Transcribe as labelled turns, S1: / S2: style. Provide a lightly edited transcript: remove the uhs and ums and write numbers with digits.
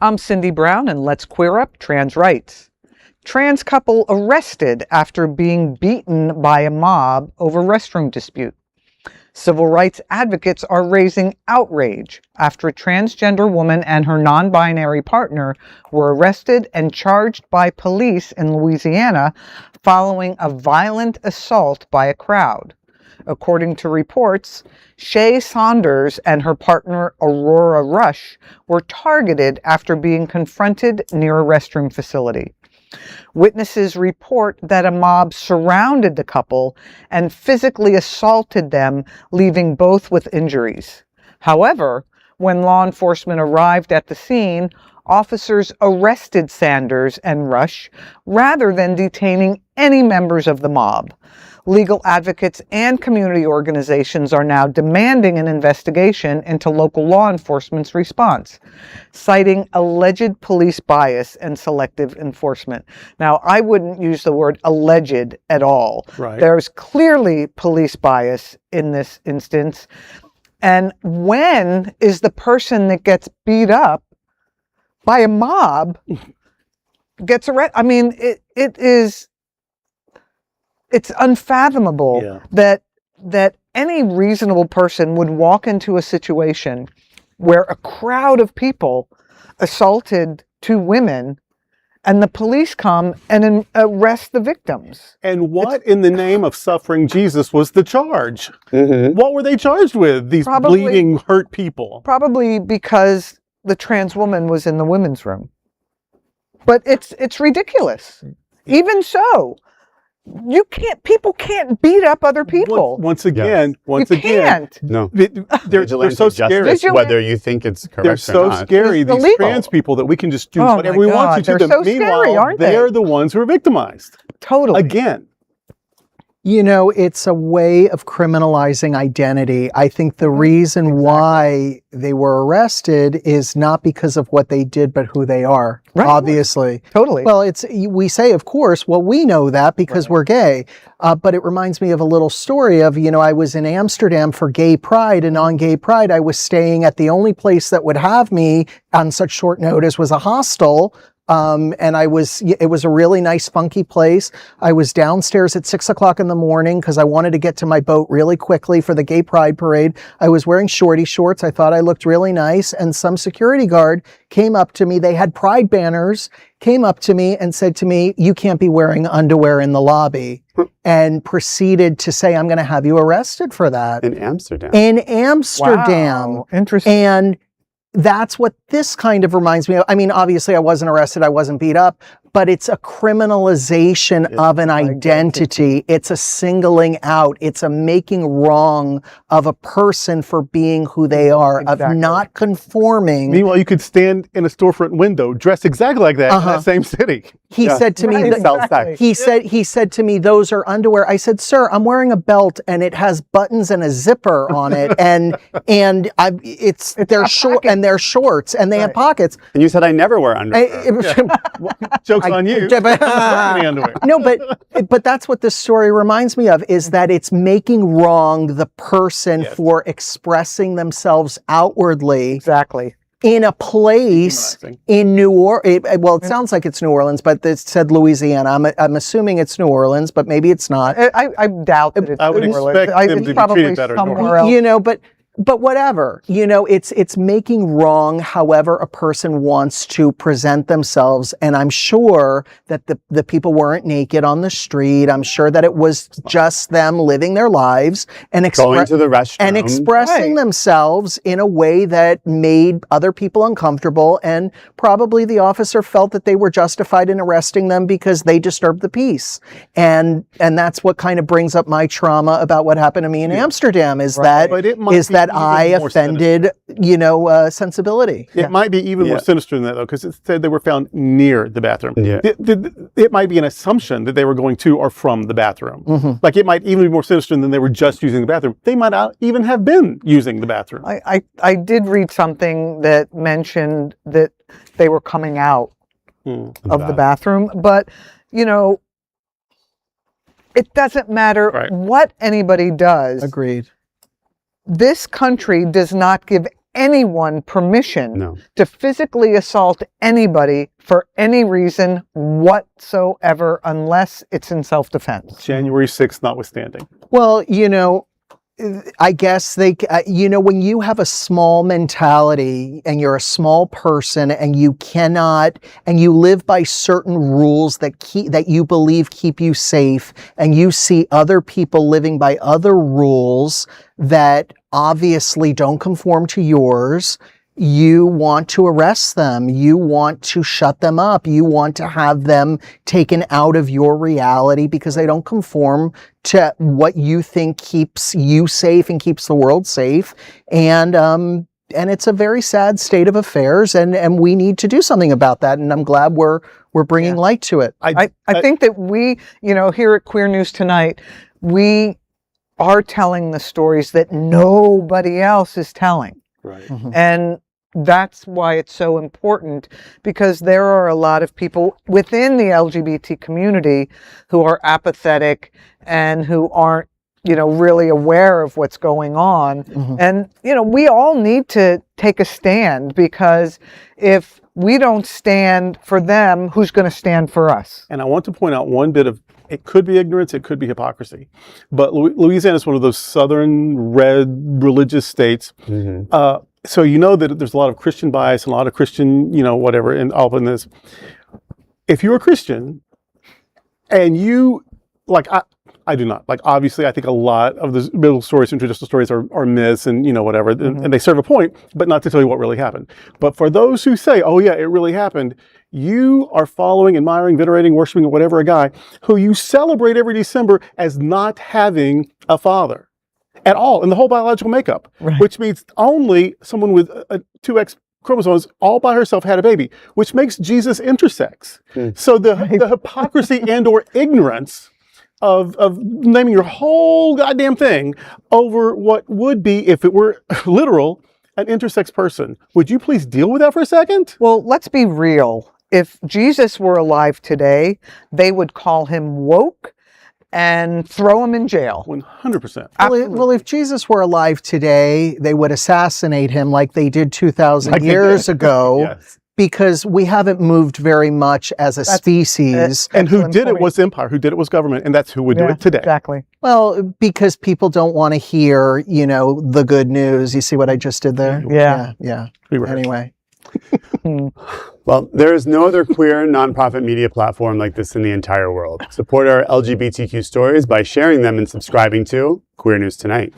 S1: I'm Cindy Brown, and let's queer up trans rights. Trans couple arrested after being beaten by a mob over restroom dispute. Civil rights advocates are raising outrage after a transgender woman and her non-binary partner were arrested and charged by police in Louisiana following a violent assault by a crowd. According to reports, Shae Sanders and her partner Aurora Rush were targeted after being confronted near a restroom facility. Witnesses report that a mob surrounded the couple and physically assaulted them, leaving both with injuries. However, when law enforcement arrived at the scene, officers arrested Sanders and Rush rather than detaining any members of the mob. Legal advocates and community organizations are now demanding an investigation into local law enforcement's response, citing alleged police bias and selective enforcement. Now, I wouldn't use the word alleged at all.
S2: Right.
S1: There's clearly police bias in this instance. And when is the person that gets beat up by a mob gets arrested? I mean, it's unfathomable that any reasonable person would walk into a situation where a crowd of people assaulted two women and the police come and arrest the victims.
S2: And what in the name of suffering Jesus was the charge?
S3: Mm-hmm.
S2: What were they charged with? These bleeding, hurt people?
S1: Probably because the trans woman was in the women's room. But it's ridiculous. Even so, people can't beat up other people.
S2: Once again,
S1: you can't.
S3: No.
S2: They're so scary.
S3: Whether you think it's correct
S2: They're so
S3: or not.
S2: scary,
S1: It's
S2: these
S1: illegal.
S2: trans people, that we can just do
S1: Oh
S2: whatever
S1: my
S2: we want
S1: God,
S2: to them.
S1: they're so scary,
S2: Meanwhile,
S1: aren't they?
S2: they're the ones who are victimized.
S1: Totally.
S2: Again.
S4: You know, it's a way of criminalizing identity. I think the reason why they were arrested is not because of what they did, but who they are, obviously.
S1: Totally.
S4: Well, we say, of course, well, we know that because we're gay. But it reminds me of a little story of, I was in Amsterdam for Gay Pride, and on Gay Pride, I was staying at the only place that would have me on such short notice was a hostel. And it was a really nice, funky place. I was downstairs at 6 o'clock in the morning because I wanted to get to my boat really quickly for the Gay Pride Parade. I was wearing shorty shorts. I thought I looked really nice. And some security guard came up to me. They had Pride banners, came up to me and said to me, "You can't be wearing underwear in the lobby," and proceeded to say, "I'm going to have you arrested for that."
S3: In Amsterdam.
S4: In Amsterdam.
S1: Wow. Interesting.
S4: And that's what this kind of reminds me of. I mean, obviously I wasn't arrested, I wasn't beat up, but it's a criminalization of an identity. It's a singling out. It's a making wrong of a person for being who they are, of not conforming.
S2: Meanwhile, you could stand in a storefront window dressed exactly like that in that same city.
S4: He said to me, he said to me, "Those are underwear." I said, "Sir, I'm wearing a belt and it has buttons and a zipper on it, and they're short and they're shorts and they have pockets."
S3: And you said I never wear underwear.
S2: Joke's on you.
S4: No, but that's what this story reminds me of, is that it's making wrong the person for expressing themselves outwardly.
S1: Exactly.
S4: In a place in New Orleans. Well, it sounds like it's New Orleans, but it said Louisiana. I'm assuming it's New Orleans, but maybe it's not.
S1: I doubt that it's
S2: I would
S1: New Orleans.
S2: expect them to be
S1: probably
S2: treated better.
S1: somewhere else.
S4: But whatever, it's making wrong however a person wants to present themselves. And I'm sure that the people weren't naked on the street. I'm sure that it was just them living their lives and
S3: going to the restroom
S4: and expressing themselves in a way that made other people uncomfortable. And probably the officer felt that they were justified in arresting them because they disturbed the peace. And that's what kind of brings up my trauma about what happened to me in Amsterdam, is that I offended, sensibility.
S2: It might be even more sinister than that, though, because it said they were found near the bathroom.
S3: Yeah.
S2: It might be an assumption that they were going to or from the bathroom.
S4: Mm-hmm.
S2: Like, it might even be more sinister than they were just using the bathroom. They might not even have been using the bathroom.
S1: I did read something that mentioned that they were coming out of the bathroom, but, it doesn't matter what anybody does.
S4: Agreed.
S1: This country does not give anyone permission
S3: No.
S1: to physically assault anybody for any reason whatsoever unless it's in self-defense.
S2: January 6th notwithstanding.
S4: Well, I guess when you have a small mentality and you're a small person and you live by certain rules that you believe keep you safe, and you see other people living by other rules that obviously don't conform to yours, you want to arrest them. You want to shut them up. You want to have them taken out of your reality because they don't conform to what you think keeps you safe and keeps the world safe. And it's a very sad state of affairs, and we need to do something about that. And I'm glad we're bringing light to it.
S1: I think that we, here at Queer News Tonight, we are telling the stories that nobody else is telling.
S2: Right.
S1: And that's why it's so important, because there are a lot of people within the LGBT community who are apathetic and who aren't, really aware of what's going on. And, we all need to take a stand, because if we don't stand for them, who's going to stand for us?
S2: And I want to point out one bit of, it could be ignorance, it could be hypocrisy. But Louisiana is one of those southern red religious states. So that there's a lot of Christian bias and a lot of Christian, whatever, and all in this. If you're a Christian and you, I do not. Obviously, I think a lot of the biblical stories and traditional stories are myths and, whatever, and they serve a point, but not to tell you what really happened. But for those who say, oh yeah, it really happened, you are following, admiring, venerating, worshiping, whatever, a guy who you celebrate every December as not having a father at all in the whole biological makeup, which means only someone with 2X chromosomes all by herself had a baby, which makes Jesus intersex. So the hypocrisy and or ignorance of naming your whole goddamn thing over what would be, if it were literal, an intersex person. Would you please deal with that for a second?
S1: Well, let's be real. If Jesus were alive today, they would call him woke and throw him in jail.
S2: 100%.
S4: Well, if Jesus were alive today, they would assassinate him like they did 2,000 years ago.
S2: Yes.
S4: Because we haven't moved very much as a species.
S2: And who did it was empire, who did it was government, and that's who would do it today.
S1: Exactly.
S4: Well, because people don't want to hear, the good news. You see what I just did there? Yeah. Anyway.
S3: Well, there is no other queer nonprofit media platform like this in the entire world. Support our LGBTQ stories by sharing them and subscribing to Queer News Tonight.